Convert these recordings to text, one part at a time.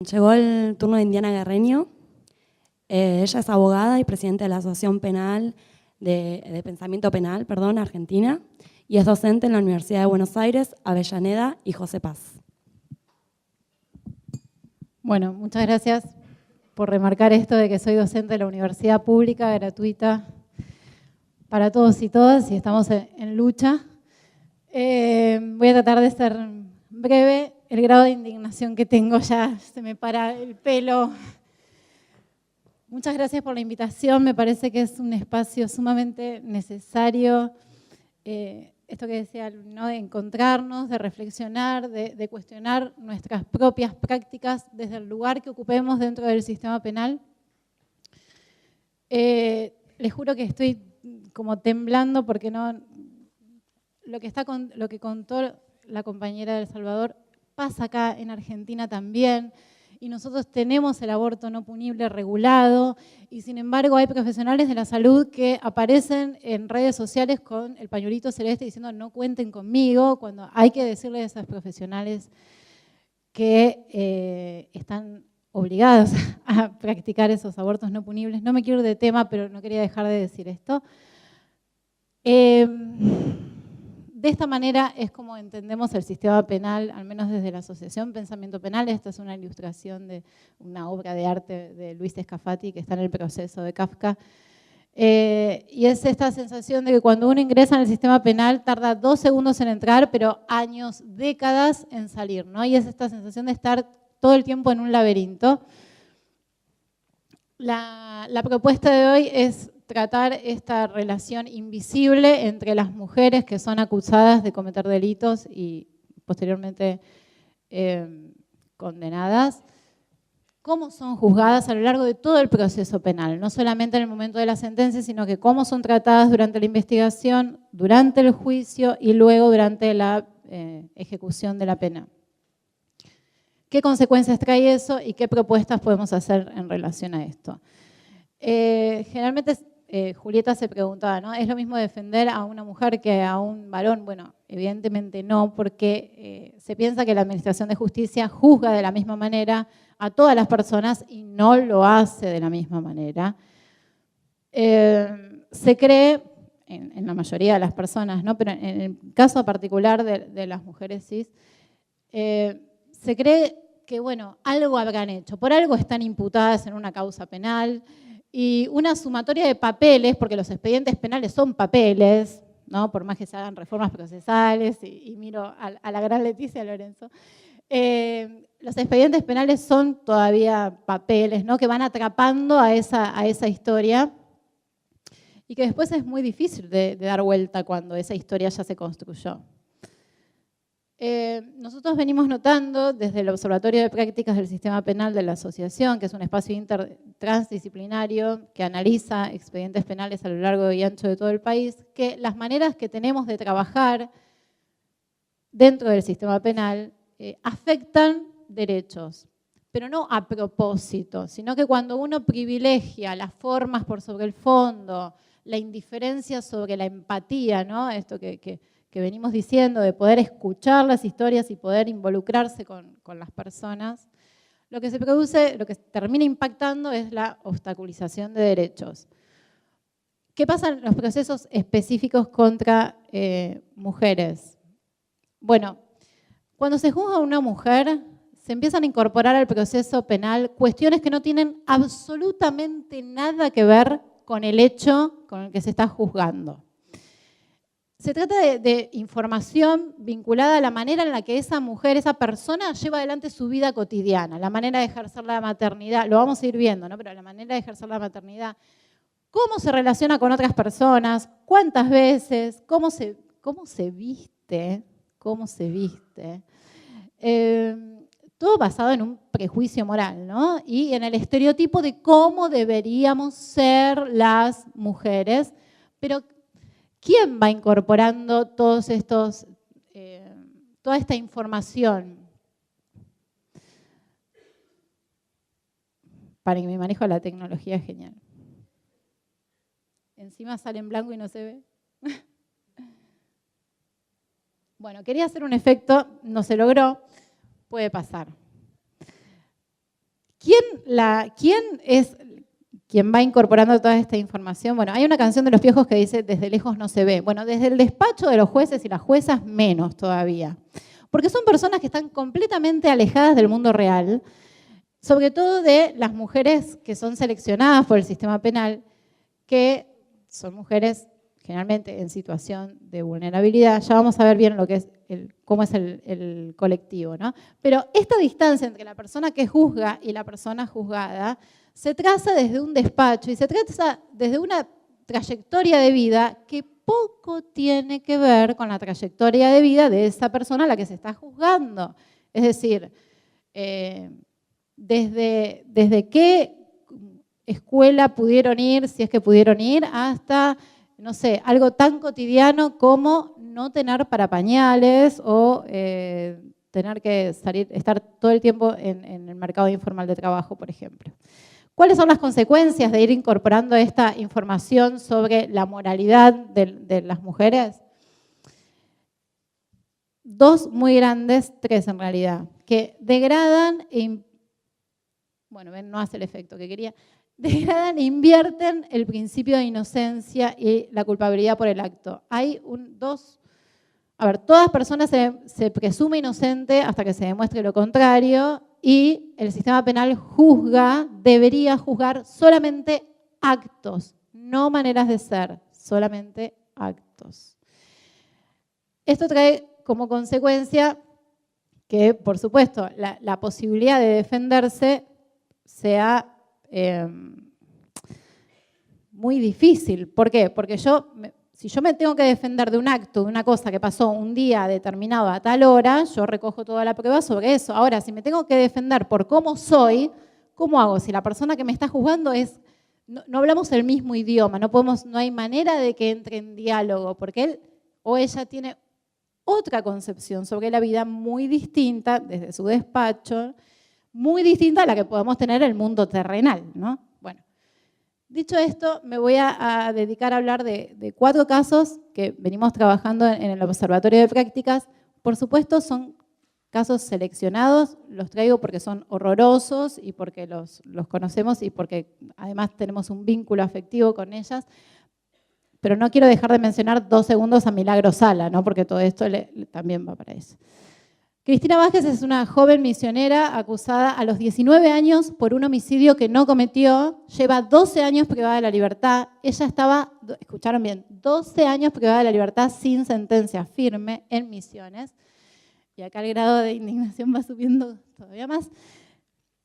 Llegó el turno de Indiana Guerreño. Ella es abogada y presidenta de la Asociación Penal de Pensamiento Penal, Argentina, y es docente en la Universidad de Buenos Aires, Avellaneda y José Paz. Bueno, muchas gracias por remarcar esto de que soy docente de la universidad pública, gratuita, para todos y todas, y estamos en lucha. Voy a tratar de ser breve. El grado de indignación que tengo ya se me para el pelo. Muchas gracias por la invitación. Me parece que es un espacio sumamente necesario. Esto que decía, ¿no? De encontrarnos, de reflexionar, de cuestionar nuestras propias prácticas desde el lugar que ocupemos dentro del sistema penal. Les juro que estoy como temblando porque no, lo que contó la compañera de El Salvador pasa acá en Argentina también, y nosotros tenemos el aborto no punible regulado, y sin embargo hay profesionales de la salud que aparecen en redes sociales con el pañuelito celeste diciendo no cuenten conmigo, cuando hay que decirle a esos profesionales que están obligados a practicar esos abortos no punibles. No me quiero ir de tema, pero no quería dejar de decir esto. De esta manera es como entendemos el sistema penal, al menos desde la Asociación Pensamiento Penal. Esta es una ilustración de una obra de arte de Luis Scafati que está en el proceso de Kafka. Y es esta sensación de que cuando uno ingresa en el sistema penal tarda 2 segundos en entrar, pero años, décadas en salir, ¿no? Y es esta sensación de estar todo el tiempo en un laberinto. La propuesta de hoy es tratar esta relación invisible entre las mujeres que son acusadas de cometer delitos y posteriormente condenadas, cómo son juzgadas a lo largo de todo el proceso penal, no solamente en el momento de la sentencia, sino que cómo son tratadas durante la investigación, durante el juicio y luego durante la ejecución de la pena. ¿Qué consecuencias trae eso y qué propuestas podemos hacer en relación a esto? Generalmente Julieta se preguntaba, ¿no? ¿Es lo mismo defender a una mujer que a un varón? Bueno, evidentemente no, porque se piensa que la Administración de Justicia juzga de la misma manera a todas las personas y no lo hace de la misma manera. Se cree, en la mayoría de las personas, ¿no? Pero en el caso particular de las mujeres cis, se cree que, bueno, algo habrán hecho, por algo están imputadas en una causa penal y una sumatoria de papeles, porque los expedientes penales son papeles, ¿no? Por más que se hagan reformas procesales, y miro a la gran Leticia Lorenzo, los expedientes penales son todavía papeles, ¿no? Que van atrapando a esa historia y que después es muy difícil de dar vuelta cuando esa historia ya se construyó. Nosotros venimos notando desde el Observatorio de Prácticas del Sistema Penal de la Asociación, que es un espacio transdisciplinario que analiza expedientes penales a lo largo y ancho de todo el país, que las maneras que tenemos de trabajar dentro del sistema penal afectan derechos, pero no a propósito, sino que cuando uno privilegia las formas por sobre el fondo, la indiferencia sobre la empatía, ¿no? Esto que venimos diciendo, de poder escuchar las historias y poder involucrarse con las personas, lo que se produce, lo que termina impactando es la obstaculización de derechos. ¿Qué pasa en los procesos específicos contra mujeres? Bueno, cuando se juzga a una mujer, se empiezan a incorporar al proceso penal cuestiones que no tienen absolutamente nada que ver con el hecho con el que se está juzgando. Se trata de información vinculada a la manera en la que esa mujer, esa persona lleva adelante su vida cotidiana, la manera de ejercer la maternidad, lo vamos a ir viendo, ¿no? Pero la manera de ejercer la maternidad, cómo se relaciona con otras personas, cuántas veces, cómo se viste, todo basado en un prejuicio moral, ¿no? Y en el estereotipo de cómo deberíamos ser las mujeres, pero ¿quién va incorporando toda esta información? Para que mi manejo de la tecnología es genial. Encima sale en blanco y no se ve. Bueno, quería hacer un efecto, no se logró, puede pasar. ¿Quién es quien va incorporando toda esta información? Bueno, hay una canción de Los Piojos que dice, desde lejos no se ve. Bueno, desde el despacho de los jueces y las juezas, menos todavía. Porque son personas que están completamente alejadas del mundo real, sobre todo de las mujeres que son seleccionadas por el sistema penal, que son mujeres generalmente en situación de vulnerabilidad. Ya vamos a ver bien lo que es cómo es el colectivo, ¿no? Pero esta distancia entre la persona que juzga y la persona juzgada se traza desde un despacho y se traza desde una trayectoria de vida que poco tiene que ver con la trayectoria de vida de esa persona a la que se está juzgando. Es decir, desde qué escuela pudieron ir, si es que pudieron ir, hasta, no sé, algo tan cotidiano como no tener para pañales o tener que estar todo el tiempo en el mercado informal de trabajo, por ejemplo. ¿Cuáles son las consecuencias de ir incorporando esta información sobre la moralidad de las mujeres? Dos muy grandes, tres en realidad, que degradan, bueno, no hace el efecto que quería, degradan e invierten el principio de inocencia y la culpabilidad por el acto. Hay todas personas se presume inocente hasta que se demuestre lo contrario y el sistema penal debería juzgar solamente actos, no maneras de ser, solamente actos. Esto trae como consecuencia que, por supuesto, la posibilidad de defenderse sea muy difícil. ¿Por qué? Porque si yo me tengo que defender de un acto, de una cosa que pasó un día determinado a tal hora, yo recojo toda la prueba sobre eso. Ahora, si me tengo que defender por cómo soy, ¿cómo hago? Si la persona que me está juzgando no hablamos el mismo idioma, no hay manera de que entre en diálogo, porque él o ella tiene otra concepción sobre la vida muy distinta desde su despacho, muy distinta a la que podemos tener en el mundo terrenal, ¿no? Bueno, dicho esto, me voy a dedicar a hablar de 4 casos que venimos trabajando en el Observatorio de Prácticas. Por supuesto, son casos seleccionados, los traigo porque son horrorosos y porque los conocemos y porque además tenemos un vínculo afectivo con ellas. Pero no quiero dejar de mencionar 2 segundos a Milagro Sala, ¿no? Porque todo esto también va para eso. Cristina Vázquez es una joven misionera acusada a los 19 años por un homicidio que no cometió. Lleva 12 años privada de la libertad. Ella estaba, escucharon bien, 12 años privada de la libertad sin sentencia firme en Misiones. Y acá el grado de indignación va subiendo todavía más.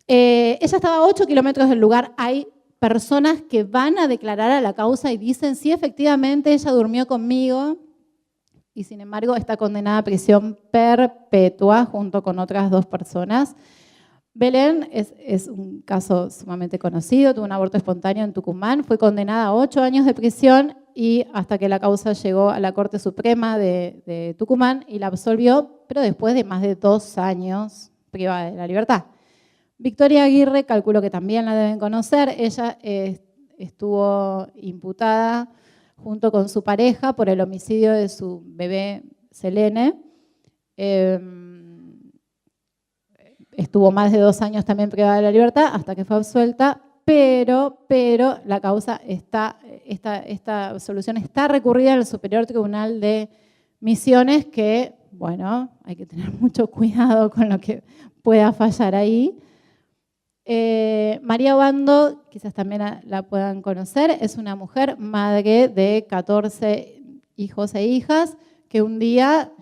Ella estaba a 8 kilómetros del lugar. Hay personas que van a declarar a la causa y dicen, sí, efectivamente, ella durmió conmigo. Y sin embargo está condenada a prisión perpetua junto con otras 2 personas. Belén es un caso sumamente conocido, tuvo un aborto espontáneo en Tucumán, fue condenada a 8 años de prisión y hasta que la causa llegó a la Corte Suprema de Tucumán y la absolvió, pero después de más de 2 años privada de la libertad. Victoria Aguirre, calculo que también la deben conocer, ella estuvo imputada junto con su pareja por el homicidio de su bebé Selene. Estuvo más de 2 años también privada de la libertad hasta que fue absuelta, pero la causa esta absolución está recurrida en el Superior Tribunal de Misiones, que, bueno, hay que tener mucho cuidado con lo que pueda fallar ahí. María Obando, quizás también la puedan conocer, es una mujer, madre de 14 hijos e hijas, que un día,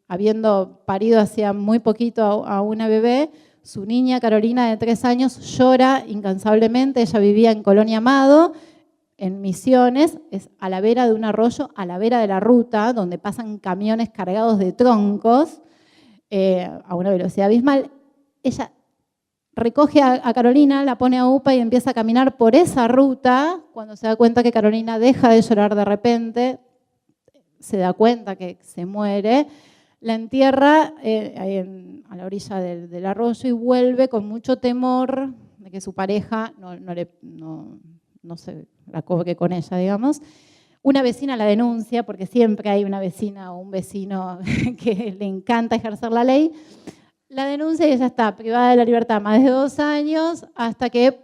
habiendo parido hacía muy poquito a una bebé, su niña Carolina de 3 años llora incansablemente. Ella vivía en Colonia Amado, en Misiones, es a la vera de un arroyo, a la vera de la ruta, donde pasan camiones cargados de troncos a una velocidad abismal. Ella recoge a Carolina, la pone a UPA y empieza a caminar por esa ruta. Cuando se da cuenta que Carolina deja de llorar de repente, se da cuenta que se muere, la entierra a la orilla del arroyo y vuelve con mucho temor de que su pareja no se la cobre con ella, digamos. Una vecina la denuncia, porque siempre hay una vecina o un vecino que le encanta ejercer la ley. la denuncia y ella está privada de la libertad más de 2 años hasta que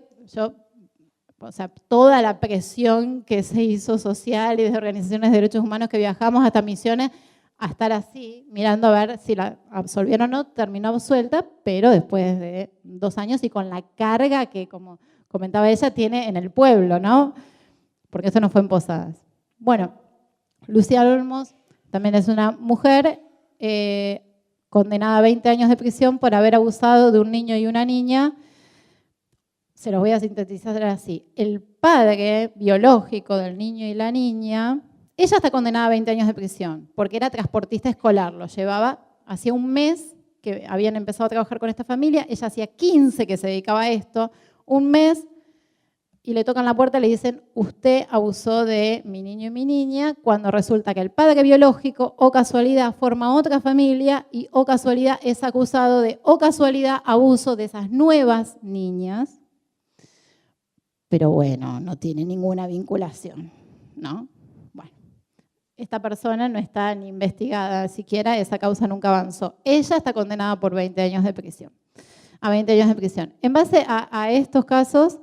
o sea, toda la presión que se hizo social y desde organizaciones de derechos humanos que viajamos hasta Misiones a estar así, mirando a ver si la absolvieron o no, terminó absuelta, pero después de 2 años y con la carga que, como comentaba ella, tiene en el pueblo, ¿no? Porque eso no fue en Posadas. Bueno, Lucía Olmos también es una mujer condenada a 20 años de prisión por haber abusado de un niño y una niña. Se los voy a sintetizar así. El padre biológico del niño y la niña, ella está condenada a 20 años de prisión porque era transportista escolar, lo llevaba, hacía un mes que habían empezado a trabajar con esta familia, ella hacía 15 que se dedicaba a esto, un mes, y le tocan la puerta y le dicen, usted abusó de mi niño y mi niña, cuando resulta que el padre biológico, o casualidad, forma otra familia y, o casualidad, es acusado de, o casualidad, abuso de esas nuevas niñas. Pero bueno, no tiene ninguna vinculación, ¿no? Bueno, esta persona no está ni investigada siquiera, esa causa nunca avanzó. Ella está condenada por 20 años de prisión, a 20 años de prisión. En base a estos casos,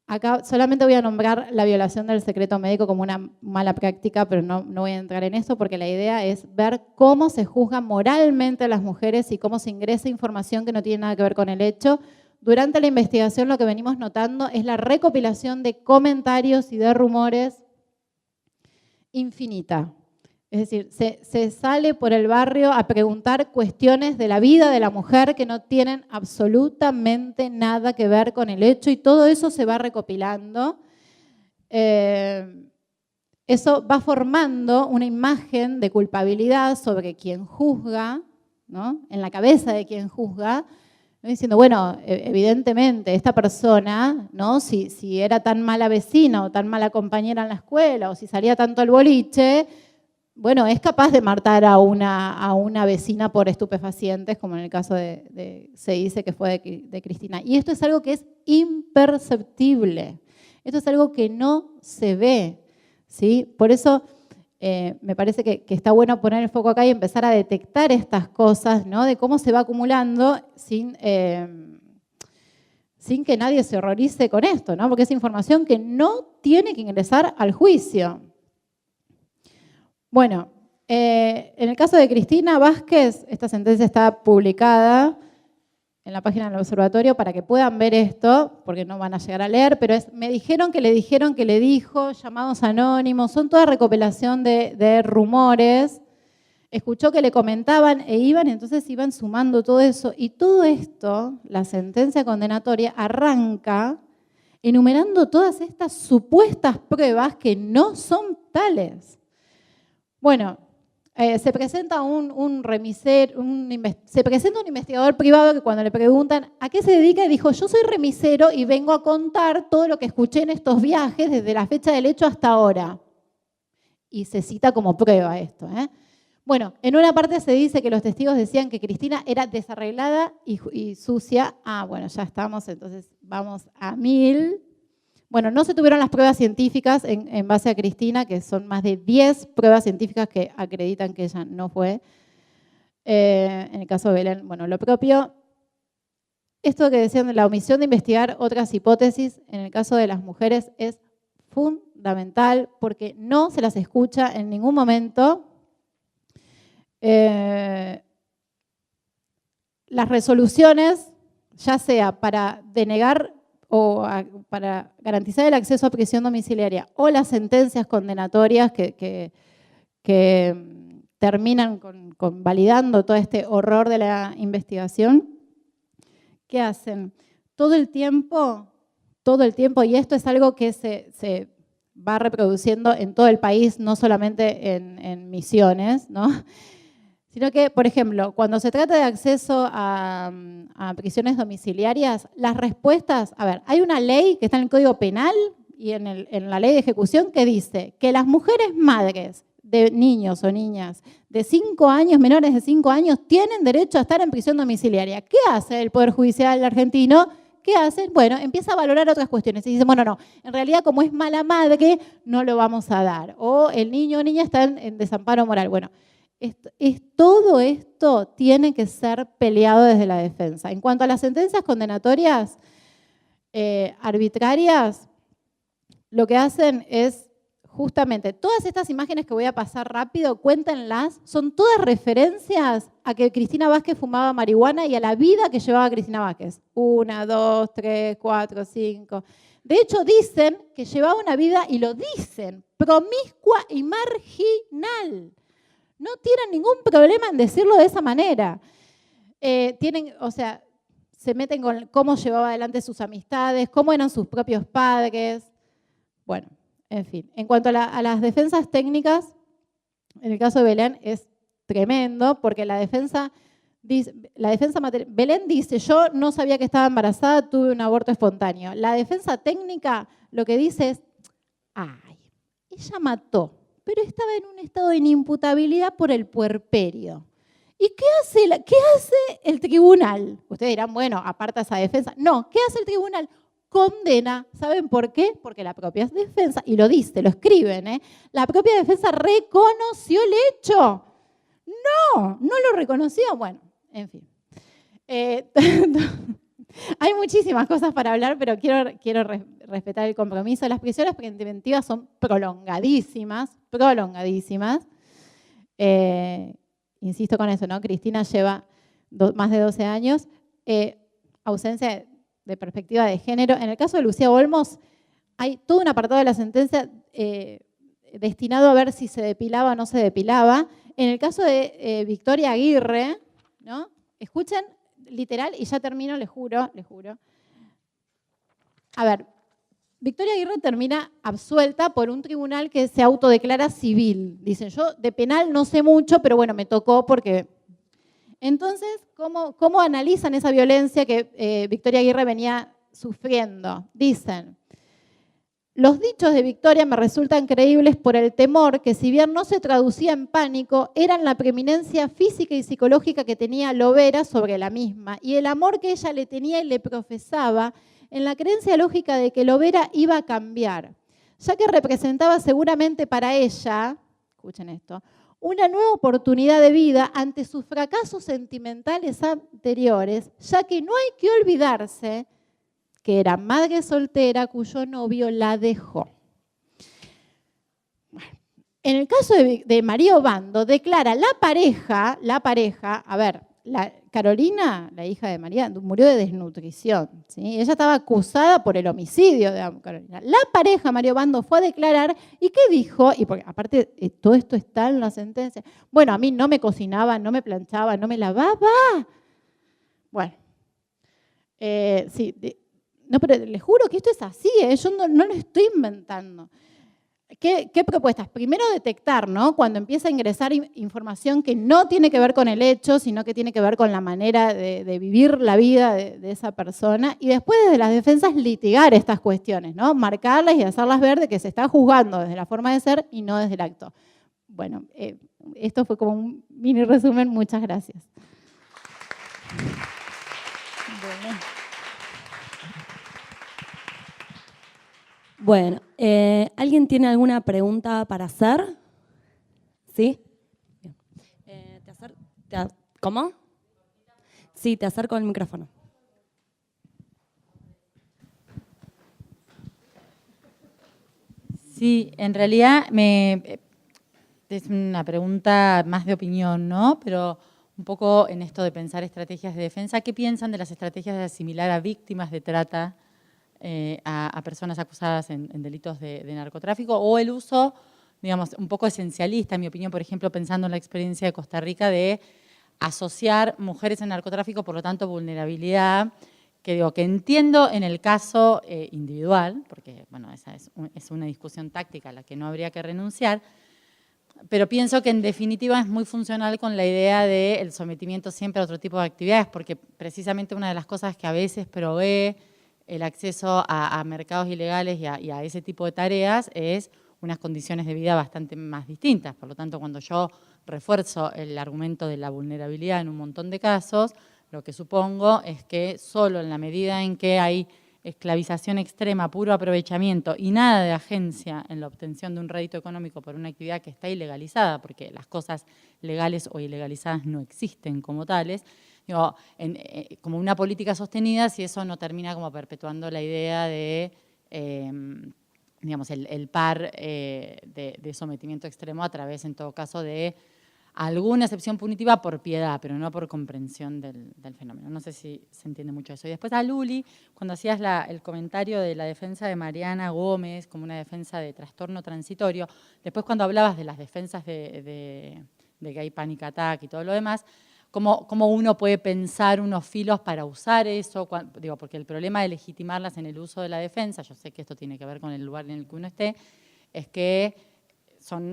acá solamente voy a nombrar la violación del secreto médico como una mala práctica, pero no voy a entrar en eso porque la idea es ver cómo se juzga moralmente a las mujeres y cómo se ingresa información que no tiene nada que ver con el hecho. Durante la investigación lo que venimos notando es la recopilación de comentarios y de rumores infinita. Es decir, se sale por el barrio a preguntar cuestiones de la vida de la mujer que no tienen absolutamente nada que ver con el hecho y todo eso se va recopilando. Eso va formando una imagen de culpabilidad sobre quien juzga, ¿no? En la cabeza de quien juzga, diciendo, bueno, evidentemente esta persona, ¿no? Si era tan mala vecina o tan mala compañera en la escuela o si salía tanto al boliche, bueno, es capaz de matar a una vecina por estupefacientes, como en el caso se dice que fue de Cristina. Y esto es algo que es imperceptible. Esto es algo que no se ve, ¿sí? Por eso me parece que está bueno poner el foco acá y empezar a detectar estas cosas, ¿no? De cómo se va acumulando sin que nadie se horrorice con esto, ¿no? Porque es información que no tiene que ingresar al juicio. Bueno, en el caso de Cristina Vázquez, esta sentencia está publicada en la página del observatorio para que puedan ver esto, porque no van a llegar a leer, pero me dijeron que le dijo, llamados anónimos, son toda recopilación de rumores. Escuchó que le comentaban e iban, entonces iban sumando todo eso. Y todo esto, la sentencia condenatoria, arranca enumerando todas estas supuestas pruebas que no son tales. Bueno, se presenta un investigador privado que cuando le preguntan ¿a qué se dedica? Dijo, yo soy remisero y vengo a contar todo lo que escuché en estos viajes desde la fecha del hecho hasta ahora. Y se cita como prueba esto, ¿eh? Bueno, en una parte se dice que los testigos decían que Cristina era desarreglada y sucia. Ah, bueno, ya estamos, entonces vamos a 1000. Bueno, no se tuvieron las pruebas científicas en base a Cristina, que son más de 10 pruebas científicas que acreditan que ella no fue. En el caso de Belén, bueno, lo propio. Esto que decían de la omisión de investigar otras hipótesis, en el caso de las mujeres, es fundamental porque no se las escucha en ningún momento. Las resoluciones, ya sea para denegar o para garantizar el acceso a prisión domiciliaria o las sentencias condenatorias que terminan con validando todo este horror de la investigación, ¿qué hacen? Todo el tiempo, y esto es algo que se va reproduciendo en todo el país, no solamente en Misiones, ¿no? Sino que, por ejemplo, cuando se trata de acceso a prisiones domiciliarias, las respuestas, a ver, hay una ley que está en el Código Penal y en la ley de ejecución que dice que las mujeres madres de niños o niñas de 5 años, menores de 5 años, tienen derecho a estar en prisión domiciliaria. ¿Qué hace el Poder Judicial argentino? ¿Qué hace? Bueno, empieza a valorar otras cuestiones y dice, bueno, no, en realidad como es mala madre, no lo vamos a dar. O el niño o niña está en desamparo moral. Bueno, Todo esto tiene que ser peleado desde la defensa. En cuanto a las sentencias condenatorias arbitrarias, lo que hacen es justamente, todas estas imágenes que voy a pasar rápido, cuéntenlas, son todas referencias a que Cristina Vázquez fumaba marihuana y a la vida que llevaba Cristina Vázquez. 1, 2, 3, 4, 5. De hecho, dicen que llevaba una vida, y lo dicen, promiscua y marginal. No tienen ningún problema en decirlo de esa manera. Se meten con cómo llevaba adelante sus amistades, cómo eran sus propios padres. Bueno, en fin. En cuanto a las defensas técnicas, en el caso de Belén es tremendo, porque Belén dice, yo no sabía que estaba embarazada, tuve un aborto espontáneo. La defensa técnica lo que dice es, ella mató, pero estaba en un estado de inimputabilidad por el puerperio. ¿Y qué hace el tribunal? Ustedes dirán, bueno, aparta esa defensa. No, ¿qué hace el tribunal? Condena. ¿Saben por qué? Porque la propia defensa, y lo dice, lo escriben, la propia defensa reconoció el hecho. No lo reconoció. Bueno, en fin. Hay muchísimas cosas para hablar, pero quiero respetar el compromiso. Las prisiones preventivas son prolongadísimas. Insisto con eso, ¿no? Cristina lleva más de 12 años. Ausencia de perspectiva de género. En el caso de Lucía Olmos, hay todo un apartado de la sentencia destinado a ver si se depilaba o no se depilaba. En el caso de Victoria Aguirre, ¿no? Escuchen, literal, y ya termino, les juro. A ver, Victoria Aguirre termina absuelta por un tribunal que se autodeclara civil. Dicen, yo de penal no sé mucho, pero bueno, me tocó porque... Entonces, ¿cómo analizan esa violencia que Victoria Aguirre venía sufriendo? Dicen, los dichos de Victoria me resultan creíbles por el temor que, si bien no se traducía en pánico, eran la preeminencia física y psicológica que tenía Lovera sobre la misma y el amor que ella le tenía y le profesaba en la creencia lógica de que Lovera iba a cambiar, ya que representaba seguramente para ella, escuchen esto, una nueva oportunidad de vida ante sus fracasos sentimentales anteriores, ya que no hay que olvidarse que era madre soltera cuyo novio la dejó. Bueno, en el caso de María Obando, declara la pareja, a ver, Carolina, la hija de María, murió de desnutrición, ¿sí? Ella estaba acusada por el homicidio de Carolina. La pareja, María Obando, fue a declarar, ¿y qué dijo? Y porque aparte todo esto está en la sentencia. Bueno, a mí no me cocinaba, no me planchaba, no me lavaba. Bueno, sí, no, pero les juro que esto es así, yo no lo estoy inventando. ¿Qué propuestas? Primero detectar, ¿no? Cuando empieza a ingresar información que no tiene que ver con el hecho, sino que tiene que ver con la manera de vivir la vida de esa persona. Y después desde las defensas litigar estas cuestiones, ¿no? Marcarlas y hacerlas ver de que se está juzgando desde la forma de ser y no desde el acto. Bueno, esto fue como un mini resumen. Muchas gracias. Bueno, ¿alguien tiene alguna pregunta para hacer? ¿Sí? Bien. ¿Cómo? Sí, te acerco el micrófono. Sí, en realidad es una pregunta más de opinión, ¿no? Pero un poco en esto de pensar estrategias de defensa, ¿qué piensan de las estrategias de asimilar a víctimas de trata a personas acusadas en delitos de narcotráfico, o el uso, digamos, un poco esencialista, en mi opinión, por ejemplo, pensando en la experiencia de Costa Rica, de asociar mujeres en narcotráfico, por lo tanto, vulnerabilidad, que digo, que entiendo en el caso individual, porque, bueno, esa es una discusión táctica a la que no habría que renunciar, pero pienso que en definitiva es muy funcional con la idea del sometimiento siempre a otro tipo de actividades, porque precisamente una de las cosas que a veces provee el acceso a mercados ilegales y a ese tipo de tareas es unas condiciones de vida bastante más distintas. Por lo tanto, cuando yo refuerzo el argumento de la vulnerabilidad en un montón de casos, lo que supongo es que solo en la medida en que hay esclavización extrema, puro aprovechamiento y nada de agencia en la obtención de un rédito económico por una actividad que está ilegalizada, porque las cosas legales o ilegalizadas no existen como tales, digo, como una política sostenida, si eso no termina como perpetuando la idea de, digamos, el par de sometimiento extremo a través, en todo caso, de alguna excepción punitiva por piedad, pero no por comprensión del fenómeno. No sé si se entiende mucho eso. Y después a Luli, cuando hacías el comentario de la defensa de Mariana Gómez como una defensa de trastorno transitorio, después cuando hablabas de las defensas de gay panic attack y todo lo demás, ¿cómo uno puede pensar unos filos para usar eso? Digo, porque el problema de legitimarlas en el uso de la defensa, yo sé que esto tiene que ver con el lugar en el que uno esté, es que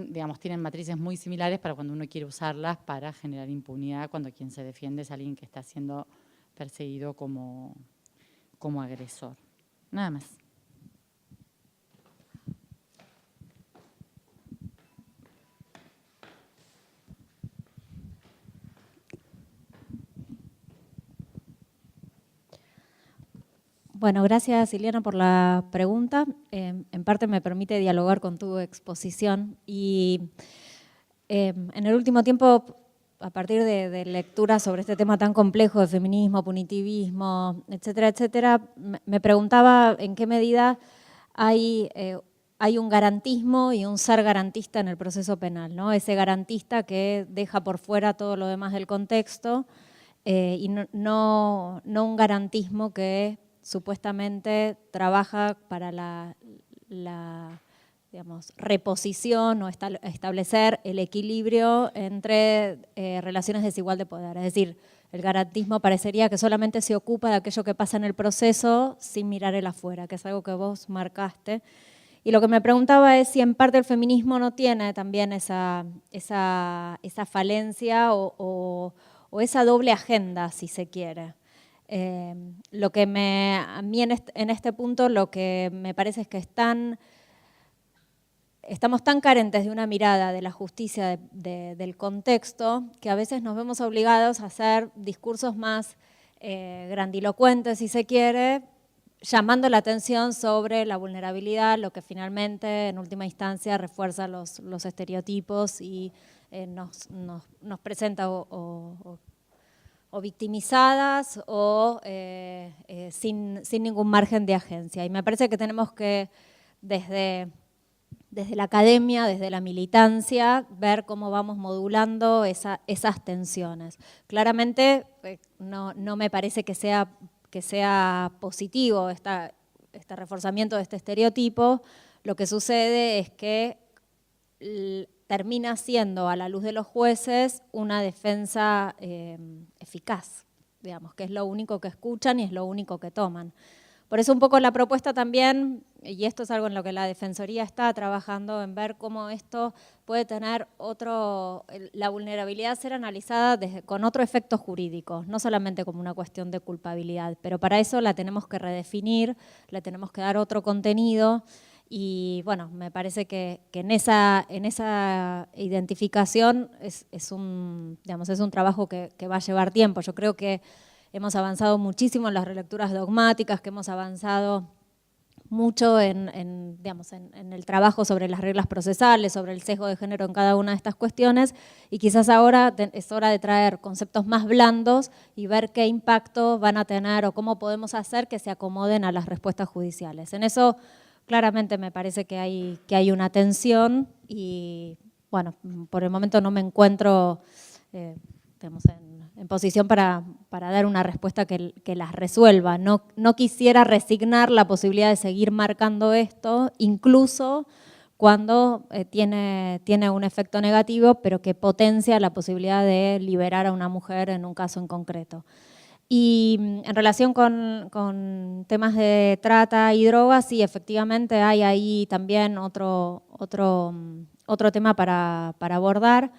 digamos, tienen matrices muy similares para cuando uno quiere usarlas para generar impunidad cuando quien se defiende es alguien que está siendo perseguido como agresor. Nada más. Bueno, gracias Ileana por la pregunta. En parte me permite dialogar con tu exposición y en el último tiempo, a partir de lecturas sobre este tema tan complejo de feminismo, punitivismo, etcétera, etcétera, me preguntaba en qué medida hay un garantismo y un ser garantista en el proceso penal, ¿no? Ese garantista que deja por fuera todo lo demás del contexto y no un garantismo que supuestamente trabaja para la digamos, reposición o establecer el equilibrio entre relaciones desigual de poder. Es decir, el garantismo parecería que solamente se ocupa de aquello que pasa en el proceso sin mirar el afuera, que es algo que vos marcaste. Y lo que me preguntaba es si en parte el feminismo no tiene también esa falencia o esa doble agenda, si se quiere. Lo que a mí en este punto lo que me parece es que estamos tan carentes de una mirada de la justicia del contexto que a veces nos vemos obligados a hacer discursos más grandilocuentes, si se quiere, llamando la atención sobre la vulnerabilidad, lo que finalmente en última instancia refuerza los estereotipos y nos presenta o victimizadas o sin ningún margen de agencia. Y me parece que tenemos que, desde la academia, desde la militancia, ver cómo vamos modulando esas tensiones. Claramente no me parece que sea positivo este reforzamiento de este estereotipo. Lo que sucede es que termina siendo, a la luz de los jueces, una defensa eficaz, digamos, que es lo único que escuchan y es lo único que toman. Por eso un poco la propuesta también, y esto es algo en lo que la Defensoría está trabajando, en ver cómo esto puede tener la vulnerabilidad ser analizada con otro efecto jurídico, no solamente como una cuestión de culpabilidad, pero para eso la tenemos que redefinir, le tenemos que dar otro contenido. Y bueno, me parece que en esa identificación es un trabajo que va a llevar tiempo. Yo creo que hemos avanzado muchísimo en las relecturas dogmáticas, que hemos avanzado mucho en el trabajo sobre las reglas procesales, sobre el sesgo de género en cada una de estas cuestiones, y quizás ahora es hora de traer conceptos más blandos y ver qué impacto van a tener o cómo podemos hacer que se acomoden a las respuestas judiciales. En eso claramente me parece que hay una tensión y, bueno, por el momento no me encuentro en posición para dar una respuesta que las resuelva. No quisiera resignar la posibilidad de seguir marcando esto, incluso cuando tiene un efecto negativo, pero que potencia la posibilidad de liberar a una mujer en un caso en concreto. Y en relación con temas de trata y drogas, sí, efectivamente hay ahí también otro tema para abordar.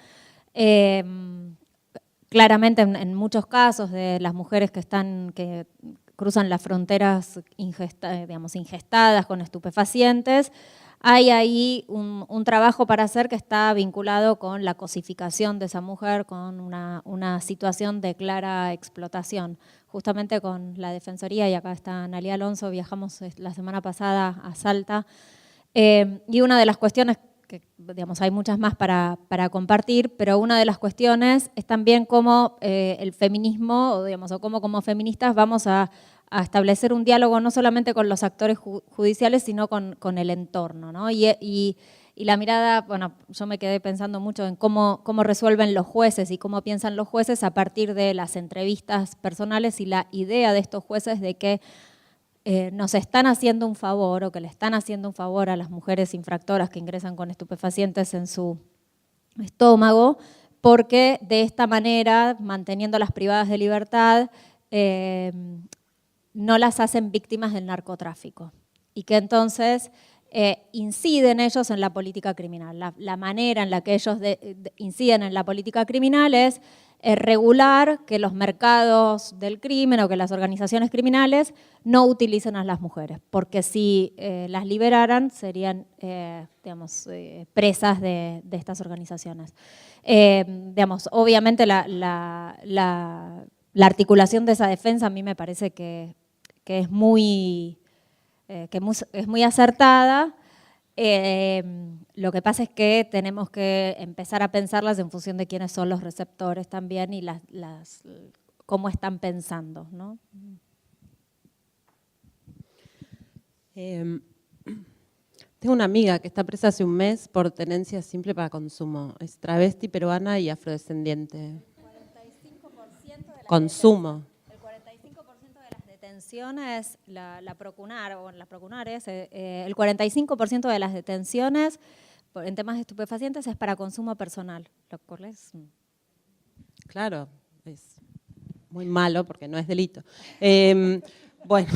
Claramente en muchos casos de las mujeres que cruzan las fronteras ingestadas con estupefacientes, hay ahí un trabajo para hacer que está vinculado con la cosificación de esa mujer, con una situación de clara explotación. justamente con la Defensoría, y acá está Analía Alonso, viajamos la semana pasada a Salta, y una de las cuestiones, que digamos, hay muchas más para compartir, pero una de las cuestiones es también cómo el feminismo, o, digamos, o cómo como feministas vamos a establecer un diálogo no solamente con los actores judiciales, sino con el entorno, ¿no? Y la mirada, bueno, yo me quedé pensando mucho en cómo resuelven los jueces y cómo piensan los jueces a partir de las entrevistas personales y la idea de estos jueces de que nos están haciendo un favor o que le están haciendo un favor a las mujeres infractoras que ingresan con estupefacientes en su estómago, porque de esta manera, manteniéndolas privadas de libertad, no las hacen víctimas del narcotráfico. Y que entonces inciden ellos en la política criminal. La manera en la que ellos inciden en la política criminal es regular que los mercados del crimen o que las organizaciones criminales no utilicen a las mujeres, porque si las liberaran serían digamos, presas de estas organizaciones. Digamos, obviamente la articulación de esa defensa a mí me parece que es muy acertada. Lo que pasa es que tenemos que empezar a pensarlas en función de quiénes son los receptores también y cómo están pensando, ¿no? Tengo una amiga que está presa hace un mes por tenencia simple para consumo. Es travesti, peruana y afrodescendiente. 45% de las consumo. El 45% de las detenciones, la Procunar, o las Procunares, el 45% de las detenciones en temas de estupefacientes es para consumo personal, lo cual es... Claro, es muy malo porque no es delito. Bueno,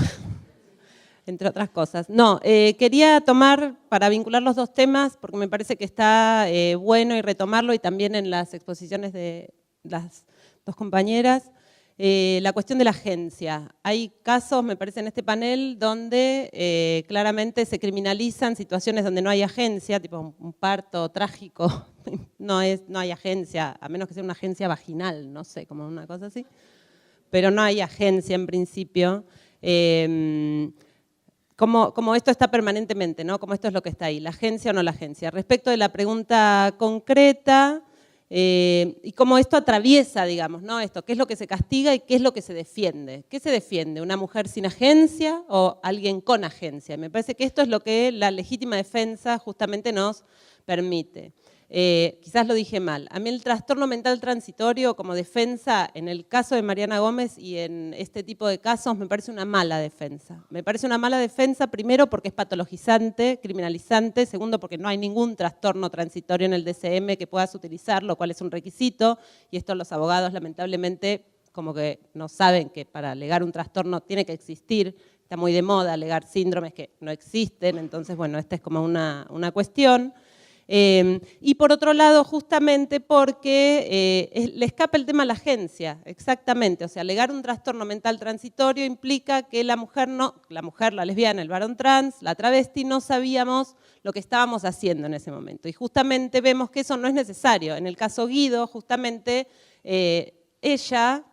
entre otras cosas. No, quería tomar, para vincular los dos temas, porque me parece que está bueno y retomarlo, y también en las exposiciones de las dos compañeras, la cuestión de la agencia. Hay casos, me parece, en este panel donde claramente se criminalizan situaciones donde no hay agencia, tipo un parto trágico, no hay agencia, a menos que sea una agencia vaginal, no sé, como una cosa así, pero no hay agencia en principio. Como esto está permanentemente, ¿no? Como esto es lo que está ahí, la agencia o no la agencia. Respecto de la pregunta concreta, y cómo esto atraviesa, digamos, ¿no? Esto, ¿qué es lo que se castiga y qué es lo que se defiende? ¿Qué se defiende? ¿Una mujer sin agencia o alguien con agencia? Me parece que esto es lo que la legítima defensa justamente nos permite. Quizás lo dije mal. A mí el trastorno mental transitorio como defensa, en el caso de Mariana Gómez y en este tipo de casos, me parece una mala defensa. Me parece una mala defensa, primero porque es patologizante, criminalizante, segundo porque no hay ningún trastorno transitorio en el DSM que puedas utilizar, lo cual es un requisito, y esto los abogados lamentablemente como que no saben que para alegar un trastorno tiene que existir. Está muy de moda alegar síndromes que no existen, entonces bueno, esta es como una cuestión. Y por otro lado, justamente porque le escapa el tema a la agencia, exactamente, o sea, alegar un trastorno mental transitorio implica que la mujer, la lesbiana, el varón trans, la travesti, no sabíamos lo que estábamos haciendo en ese momento. Y justamente vemos que eso no es necesario. En el caso Guido, justamente, ella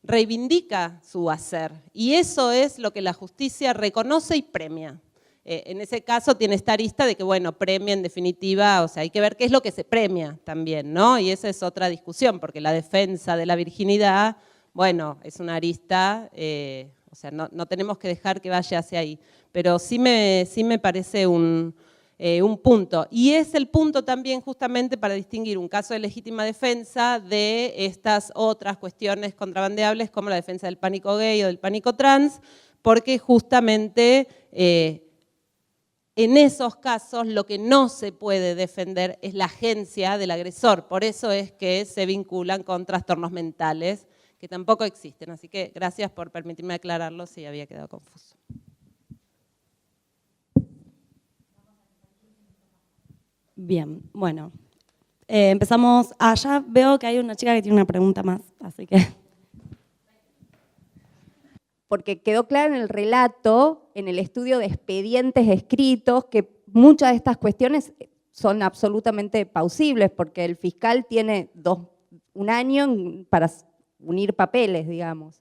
reivindica su hacer, y eso es lo que la justicia reconoce y premia. En ese caso tiene esta arista de que, bueno, premia en definitiva, o sea, hay que ver qué es lo que se premia también, ¿no? Y esa es otra discusión, porque la defensa de la virginidad, bueno, es una arista, o sea, no tenemos que dejar que vaya hacia ahí, pero sí me parece un punto. Y es el punto también justamente para distinguir un caso de legítima defensa de estas otras cuestiones contrabandeables como la defensa del pánico gay o del pánico trans, porque justamente en esos casos lo que no se puede defender es la agencia del agresor. Por eso es que se vinculan con trastornos mentales, que tampoco existen. Así que gracias por permitirme aclararlo si había quedado confuso. Bien, bueno. Empezamos. Ya veo que hay una chica que tiene una pregunta más, así que... Porque quedó claro en el relato, en el estudio de expedientes escritos, que muchas de estas cuestiones son absolutamente plausibles, porque el fiscal tiene un año para unir papeles, digamos.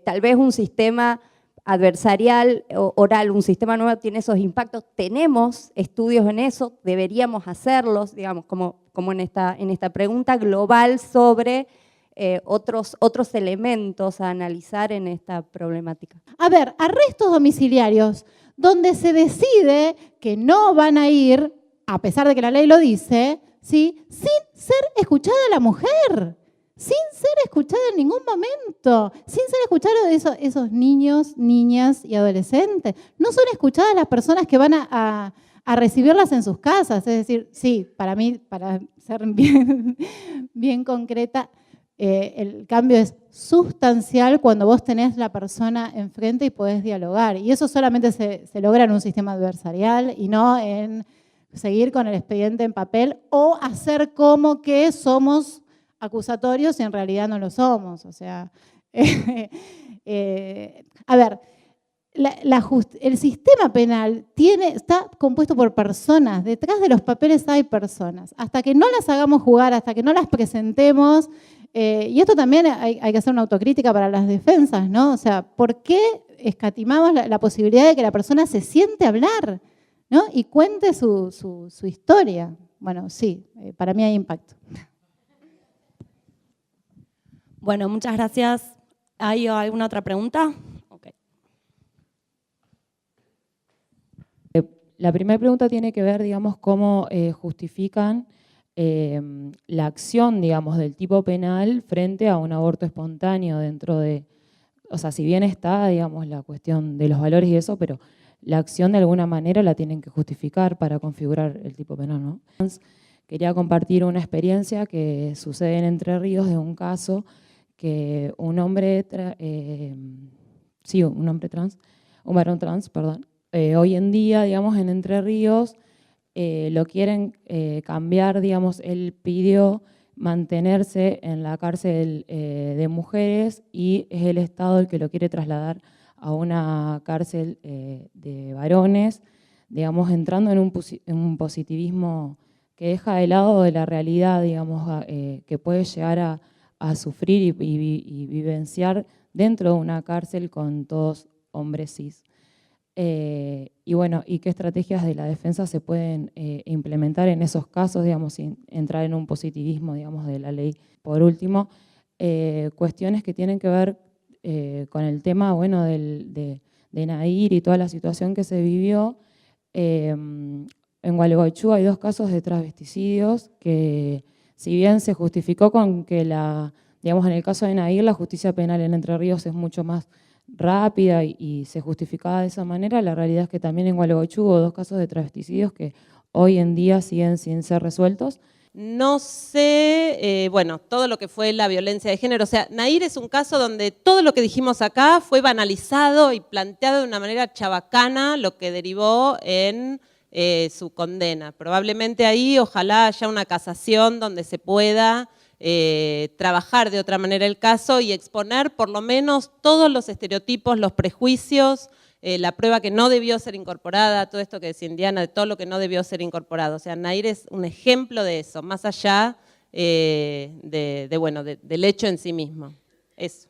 tal vez un sistema adversarial oral, un sistema nuevo tiene esos impactos. Tenemos estudios en eso, deberíamos hacerlos, digamos, como en esta pregunta global sobre otros elementos a analizar en esta problemática. A ver, arrestos domiciliarios, donde se decide que no van a ir, a pesar de que la ley lo dice, ¿sí?, sin ser escuchada la mujer, sin ser escuchada en ningún momento, sin ser escuchados esos niños, niñas y adolescentes. No son escuchadas las personas que van a recibirlas en sus casas. Es decir, sí, para mí, para ser bien concreta, el cambio es sustancial cuando vos tenés la persona enfrente y podés dialogar. Y eso solamente se logra en un sistema adversarial y no en seguir con el expediente en papel o hacer como que somos acusatorios y en realidad no lo somos. O sea, a ver, el sistema penal está compuesto por personas. Detrás de los papeles hay personas. Hasta que no las hagamos jugar, hasta que no las presentemos, y esto también hay que hacer una autocrítica para las defensas, ¿no? O sea, ¿por qué escatimamos la posibilidad de que la persona se siente a hablar, ¿no?, y cuente su historia? Bueno, sí, para mí hay impacto. Bueno, muchas gracias. ¿Hay alguna otra pregunta? Okay. La primera pregunta tiene que ver, digamos, cómo justifican la acción, digamos, del tipo penal frente a un aborto espontáneo dentro de, o sea, si bien está, digamos, la cuestión de los valores y eso, pero la acción de alguna manera la tienen que justificar para configurar el tipo penal, ¿no? Quería compartir una experiencia que sucede en Entre Ríos de un caso que un varón trans, perdón, hoy en día, digamos, en Entre Ríos, lo quieren cambiar, digamos, él pidió mantenerse en la cárcel de mujeres y es el Estado el que lo quiere trasladar a una cárcel de varones, digamos, entrando en un positivismo que deja de lado de la realidad, digamos, que puede llegar a sufrir y vivenciar dentro de una cárcel con todos hombres cis. Y bueno, y qué estrategias de la defensa se pueden implementar en esos casos, digamos, sin entrar en un positivismo, digamos, de la ley. Por último, cuestiones que tienen que ver con el tema, bueno, de Nair y toda la situación que se vivió. En Gualeguaychú hay 2 casos de travesticidios que, si bien se justificó con que digamos, en el caso de Nair, la justicia penal en Entre Ríos es mucho más rápida y se justificaba de esa manera, la realidad es que también en Gualeguaychú hubo 2 casos de travesticidios que hoy en día siguen sin ser resueltos. No sé, bueno, todo lo que fue la violencia de género. O sea, Nair es un caso donde todo lo que dijimos acá fue banalizado y planteado de una manera chabacana, lo que derivó en su condena. Probablemente ahí, ojalá haya una casación donde se pueda trabajar de otra manera el caso y exponer por lo menos todos los estereotipos, los prejuicios, la prueba que no debió ser incorporada, todo esto que decía Indiana, de todo lo que no debió ser incorporado. O sea, Nair es un ejemplo de eso, más allá bueno, del hecho en sí mismo. Eso.